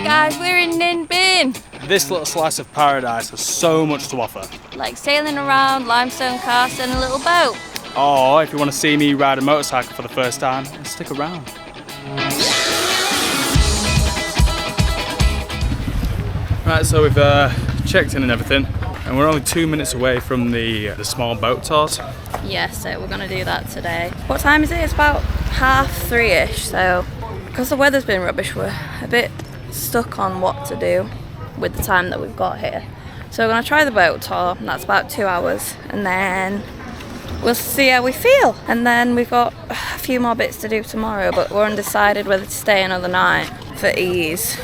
Guys, we're in Ninh Binh. This little slice of paradise has so much to offer. Like sailing around, limestone castle and a little boat. Oh, if you want to see me ride a motorcycle for the first time, stick around. Right, so we've checked in and everything, and we're only 2 minutes away from the small boat tours. Yeah, so we're gonna do that today. What time is it? It's about 3:30ish, so because the weather's been rubbish, we're a bit stuck on what to do with the time that we've got here. So we're gonna try the boat tour, and that's about 2 hours, and then we'll see how we feel. And then we've got a few more bits to do tomorrow, but we're undecided whether to stay another night for ease.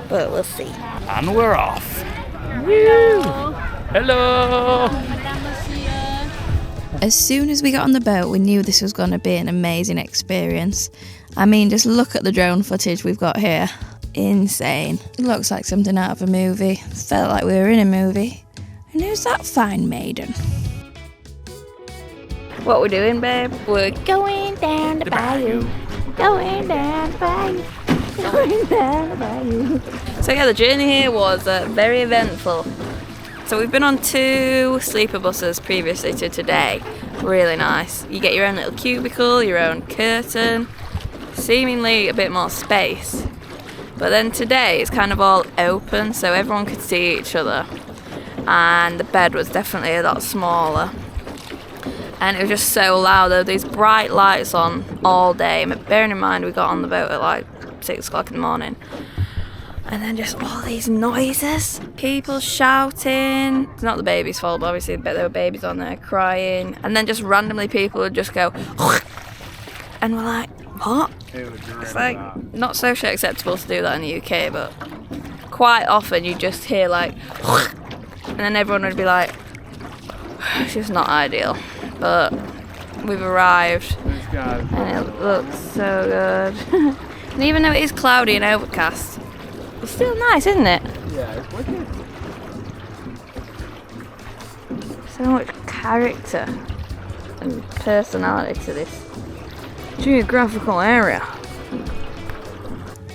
But we'll see. And we're off. Woo! Hello! As soon as we got on the boat, we knew this was going to be an amazing experience. I mean, just look at the drone footage we've got here. Insane. It looks like something out of a movie. Felt like we were in a movie. And who's that fine maiden? What we're doing, babe? We're going down the bayou. Going down the bayou. Going down the bayou. So yeah, the journey here was very eventful. So we've been on 2 sleeper buses previously to today. Really nice. You get your own little cubicle, your own curtain, seemingly a bit more space. But then today it's kind of all open, so everyone could see each other. And the bed was definitely a lot smaller. And it was just so loud. There were these bright lights on all day. Bearing in mind we got on the boat at like 6 o'clock in the morning. And then just all these noises. People shouting. It's not the baby's fault, but obviously there were babies on there crying. And then just randomly people would just go, and we're like, what? It's like not socially acceptable to do that in the UK, but quite often you just hear like, and then everyone would be like, it's just not ideal. But we've arrived and it looks so good. And even though it is cloudy and overcast, it's still nice, isn't it? Yeah, it's wicked. So much character and personality to this geographical area.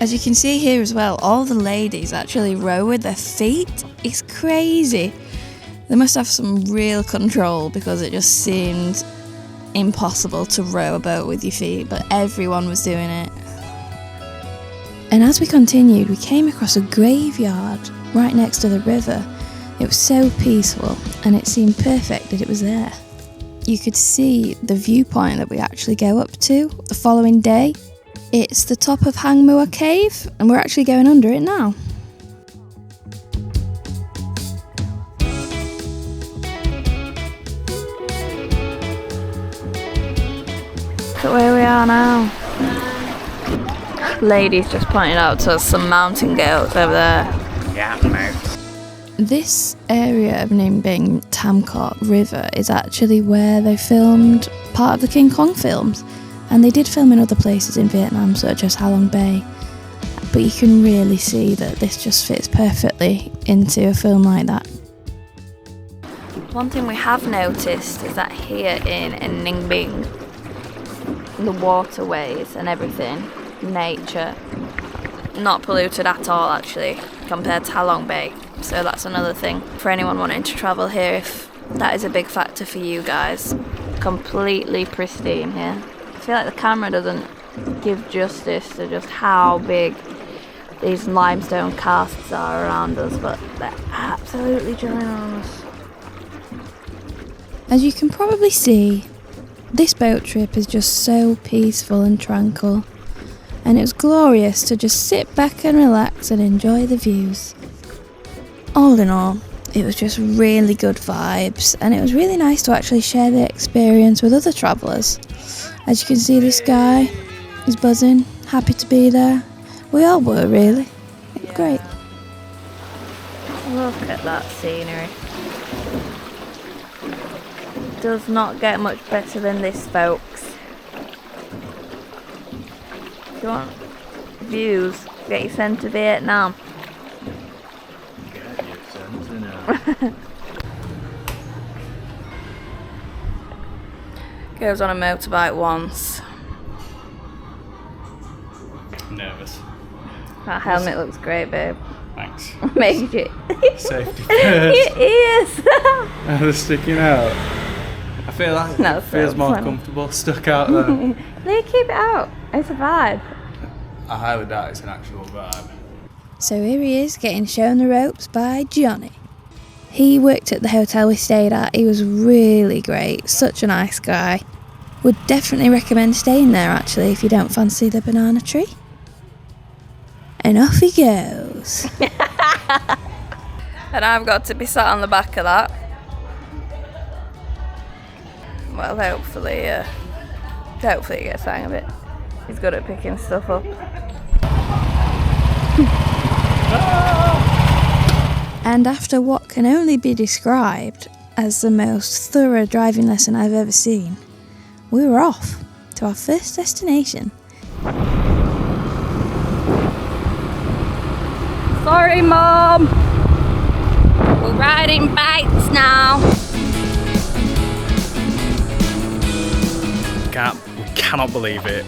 As you can see here as well, all the ladies actually row with their feet. It's crazy. They must have some real control because it just seemed impossible to row a boat with your feet, but everyone was doing it. And as we continued, we came across a graveyard right next to the river. It was so peaceful and it seemed perfect that it was there. You could see the viewpoint that we actually go up to the following day. It's the top of Hangmua Cave and we're actually going under it now. So where we are now. Ladies just pointed out to us some mountain goats over there. Yeah, mate. This area of Ninh Binh, Tamkot River, is actually where they filmed part of the King Kong films. And they did film in other places in Vietnam, such as Ha Long Bay. But you can really see that this just fits perfectly into a film like that. One thing we have noticed is that here in Ninh Binh, the waterways and everything, nature, not polluted at all actually, compared to Ha Long Bay. So that's another thing for anyone wanting to travel here, if that is a big factor for you guys. Completely pristine here. I feel like the camera doesn't give justice to just how big these limestone casts are around us, but they're absolutely ginormous. As you can probably see, this boat trip is just so peaceful and tranquil, and it was glorious to just sit back and relax and enjoy the views. All in all, it was just really good vibes, and it was really nice to actually share the experience with other travellers. As you can see, this guy is buzzing, happy to be there. We all were, really. It was great. Look at that scenery. Does not get much better than this, folks. If you want views, get you sent to Vietnam. Get you sent to now. Goes on a motorbike once. Nervous. That helmet looks great, babe. Thanks. Made it. Safety first. It is. They're sticking out. I feel like it feels more funny. comfortable stuck out there. They keep it out. It's a vibe. I highly doubt it's an actual vibe. So here he is getting shown the ropes by Johnny. He worked at the hotel we stayed at. He was really great, such a nice guy. Would definitely recommend staying there actually if you don't fancy the banana tree. And off he goes. And I've got to be sat on the back of that. Well, hopefully he gets the hang of it. He's good at picking stuff up. And after what can only be described as the most thorough driving lesson I've ever seen, we were off to our first destination. Sorry, Mom. We're riding bikes now. We cannot believe it.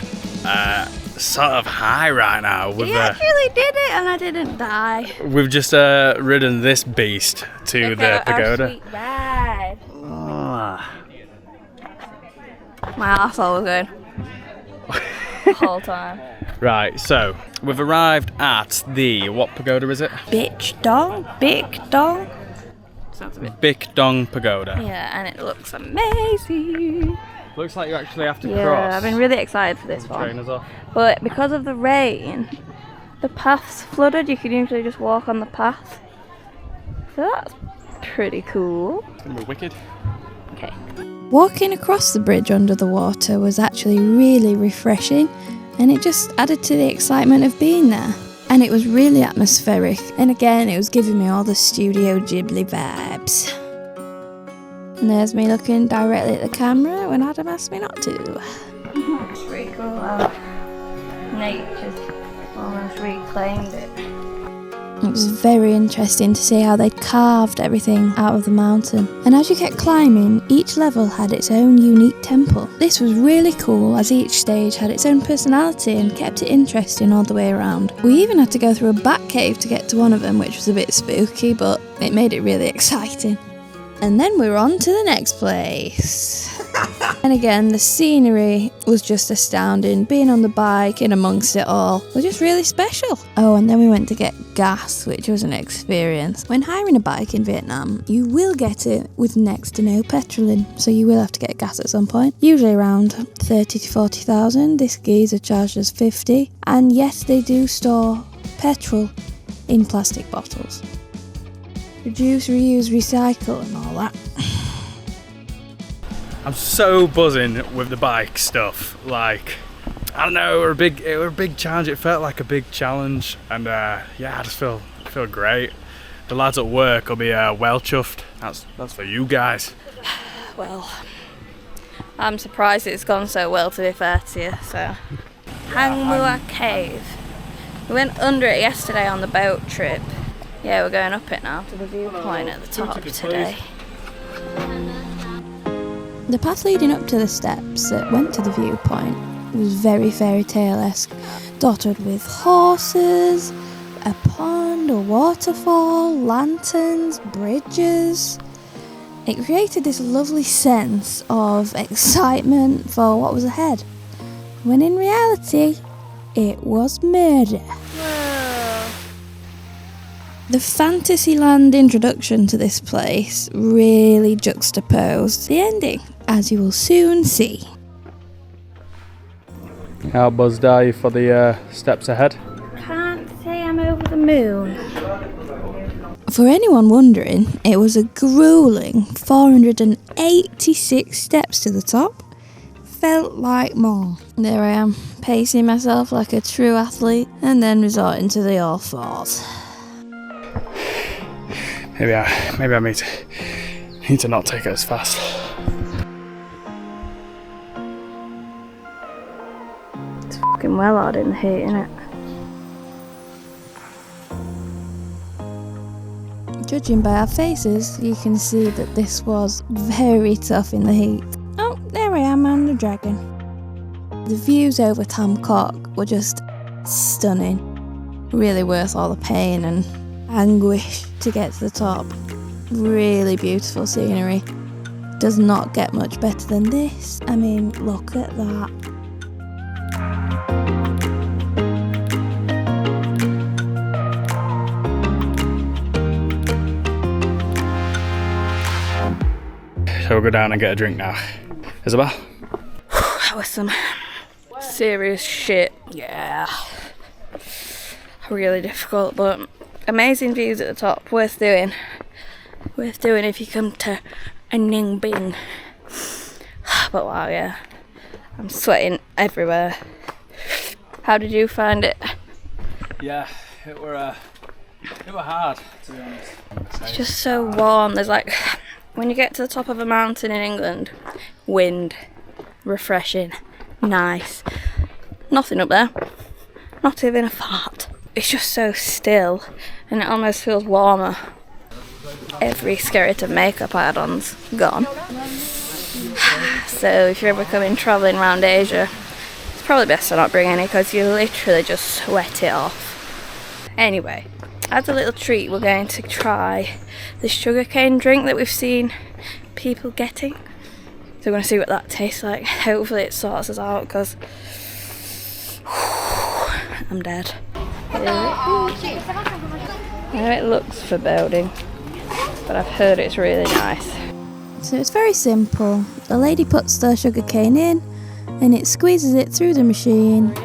Sort of high right now. He actually did it, and I didn't die. We've just ridden this beast to the pagoda. Our sweet ride. Ah. My arsehole was going the whole time. Right, so we've arrived at the, what pagoda is it? Bich dong, big dong. Sounds a bit. Bich Dong Pagoda. Yeah, and it looks amazing. Looks like you actually have to Yeah, cross. I've been really excited for this one. Trainers off. But because of the rain, the path's flooded. You can usually just walk on the path. So that's pretty cool. It's gonna be wicked. Okay. Walking across the bridge under the water was actually really refreshing, and it just added to the excitement of being there. And it was really atmospheric, and again it was giving me all the Studio Ghibli vibes. And there's me looking directly at the camera when Adam asked me not to. It's pretty cool how nature's almost reclaimed it. It was very interesting to see how they'd carved everything out of the mountain. And as you kept climbing, each level had its own unique temple. This was really cool as each stage had its own personality and kept it interesting all the way around. We even had to go through a bat cave to get to one of them, which was a bit spooky, but it made it really exciting. And then we were on to the next place. And again, the scenery was just astounding. Being on the bike in amongst it all was just really special. Oh, and then we went to get gas, which was an experience. When hiring a bike in Vietnam, you will get it with next to no petrol in, so you will have to get gas at some point. Usually around 30 to 40,000. This geezer charged us 50. And yes, they do store petrol in plastic bottles. Reduce, reuse, recycle and all that. I'm so buzzing with the bike stuff. Like, I don't know, it were a big challenge. It felt like a big challenge, and yeah, I just feel great. The lads at work will be well chuffed. That's for you guys. Well, I'm surprised it's gone so well, to be fair to you. So, Hang Mua Cave. We went under it yesterday on the boat trip. Yeah, we're going up it now to the viewpoint at the top today. The path leading up to the steps that went to the viewpoint was very fairy tale-esque, dotted with horses, a pond, a waterfall, lanterns, bridges. It created this lovely sense of excitement for what was ahead, when in reality, it was murder. The Fantasyland introduction to this place really juxtaposed the ending, as you will soon see. How buzzed are you for the steps ahead? Can't say I'm over the moon. For anyone wondering, it was a grueling 486 steps to the top. Felt like more. There I am, pacing myself like a true athlete, and then resorting to the all fours. Maybe I need to not take it as fast. It's fucking well hard in the heat, innit? Judging by our faces, you can see that this was very tough in the heat. Oh, there I am on the dragon. The views over Tam Cock were just stunning. Really worth all the pain and anguish to get to the top. Really beautiful scenery. Does not get much better than this. I mean, look at that. So we'll go down and get a drink now. Isabel? That was some serious shit. Yeah. Really difficult, but amazing views at the top. Worth doing. Worth doing if you come to Ninh Binh. But wow, yeah. I'm sweating everywhere. How did you find it? Yeah, it were hard, to be honest. It's just so warm. There's like, when you get to the top of a mountain in England, wind, refreshing, nice. Nothing up there. Not even a fart. It's just so still, and it almost feels warmer. Every skerrit of makeup I had on's gone. So if you're ever travelling around Asia, it's probably best to not bring any because you literally just sweat it off. Anyway, as a little treat, we're going to try the sugarcane drink that we've seen people getting. So we're going to see what that tastes like. Hopefully it sorts us out because I'm dead. Now it looks foreboding, but I've heard it's really nice. So it's very simple. The lady puts the sugar cane in and it squeezes it through the machine,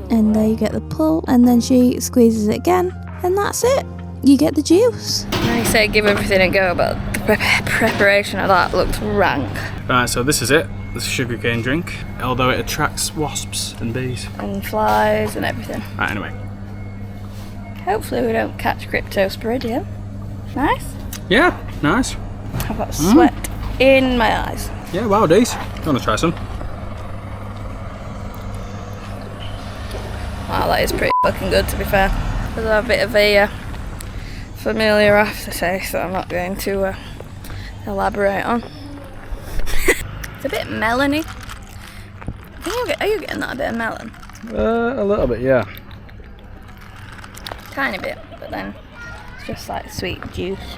and there you get the pull, and then she squeezes it again, and that's it. You get the juice. I say give everything a go, but the preparation of that looks rank. Right, so this is it. The sugarcane drink, although it attracts wasps and bees. And flies and everything. Right, anyway. Hopefully we don't catch cryptosporidium. Nice. Yeah, nice. I've got sweat in my eyes. Yeah, wow, Dees. You want to try some? Wow, that is pretty fucking good, to be fair. There's a bit of a familiar aftertaste that I'm not going to elaborate on. It's a bit melony. Are you getting that a bit of melon? A little bit, yeah. Tiny bit, but then it's just like sweet juice.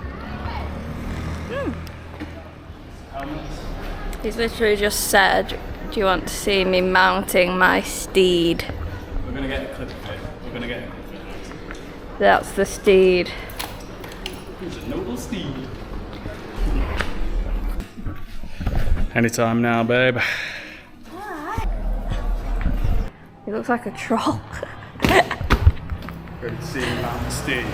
He's literally just said, do you want to see me mounting my steed? We're going to get a clip of it. We're going to get a clip of it. That's the steed. He's a noble steed. Anytime now, babe. He looks like a troll. Ready to see you mount the steed.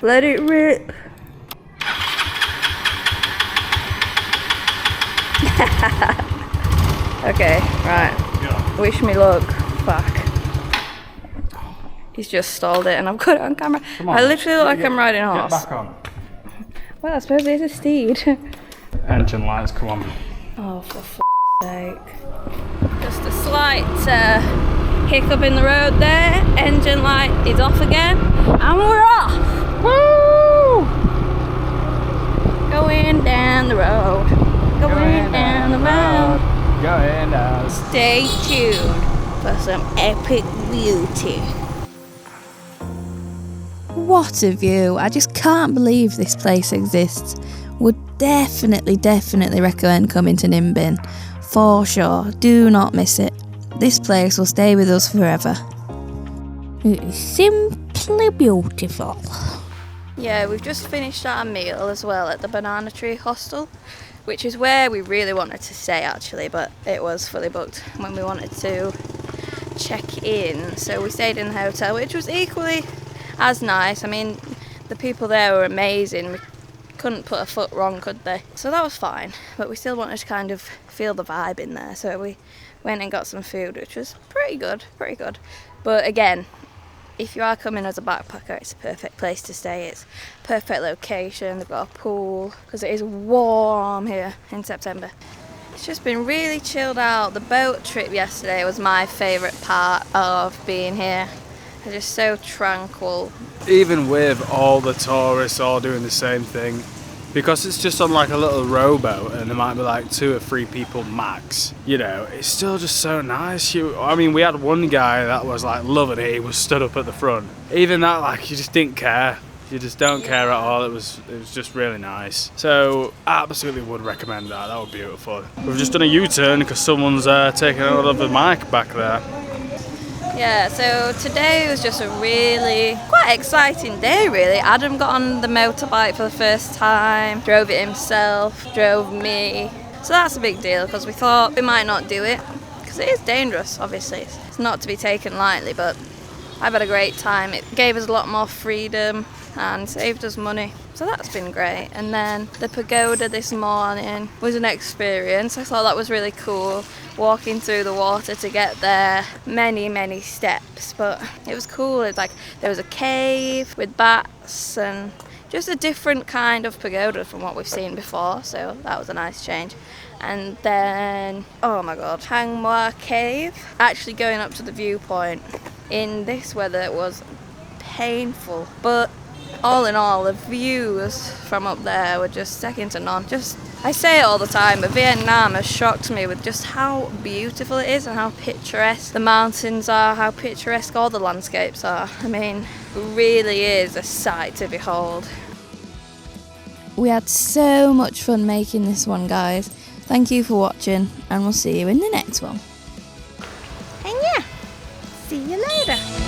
Let it rip. Okay, right. Yeah. Wish me luck. Fuck. He's just stalled it and I've got it on camera. Come on. I literally look like I'm riding a Get horse. back on. Well, I suppose it is a steed. Engine lights, come on. Oh, for f***'s sake. Just a slight hiccup in the road there. Engine light is off again. And we're off! Woo! Going down the road. Going down the road. Going down. Stay tuned for some epic beauty. What a view. I just can't believe this place exists. Would definitely recommend coming to Ninh Binh. For sure. Do not miss it. This place will stay with us forever. It is simply beautiful. Yeah, we've just finished our meal as well at the Banana Tree Hostel, which is where we really wanted to stay actually, but it was fully booked when we wanted to check in. So we stayed in the hotel, which was equally as nice. I mean, the people there were amazing. We couldn't put a foot wrong, could they? So that was fine, but we still wanted to kind of feel the vibe in there. So we went and got some food, which was pretty good. But again, if you are coming as a backpacker, it's a perfect place to stay. It's a perfect location. They've got a pool because it is warm here in September. It's just been really chilled out. The boat trip yesterday was my favourite part of being here. It's just so tranquil. Even with all the tourists all doing the same thing, because it's just on like a little rowboat and there might be like 2 or 3 people max, you know, it's still just so nice. I mean, we had one guy that was like loving it. He was stood up at the front. Even that, like, you just didn't care. You just don't care at all. It was just really nice. So absolutely would recommend that. That was beautiful. We've just done a U-turn because someone's taking out of the mic back there. Yeah, so today was just a really quite exciting day really. Adam got on the motorbike for the first time, drove it himself, drove me. So that's a big deal because we thought we might not do it because it is dangerous, obviously. It's not to be taken lightly, but I've had a great time. It gave us a lot more freedom and saved us money. So that's been great. And then the pagoda this morning was an experience. I thought that was really cool, walking through the water to get there. Many steps, but it was cool. It's like there was a cave with bats and just a different kind of pagoda from what we've seen before, so that was a nice change. And then, oh my god, Hangwa Cave. Actually going up to the viewpoint in this weather it was painful, but all in all, the views from up there were just second to none. I say it all the time, but Vietnam has shocked me with just how beautiful it is and how picturesque the mountains are, how picturesque all the landscapes are. I mean, it really is a sight to behold. We had so much fun making this one, guys. Thank you for watching, and we'll see you in the next one. And yeah, see you later.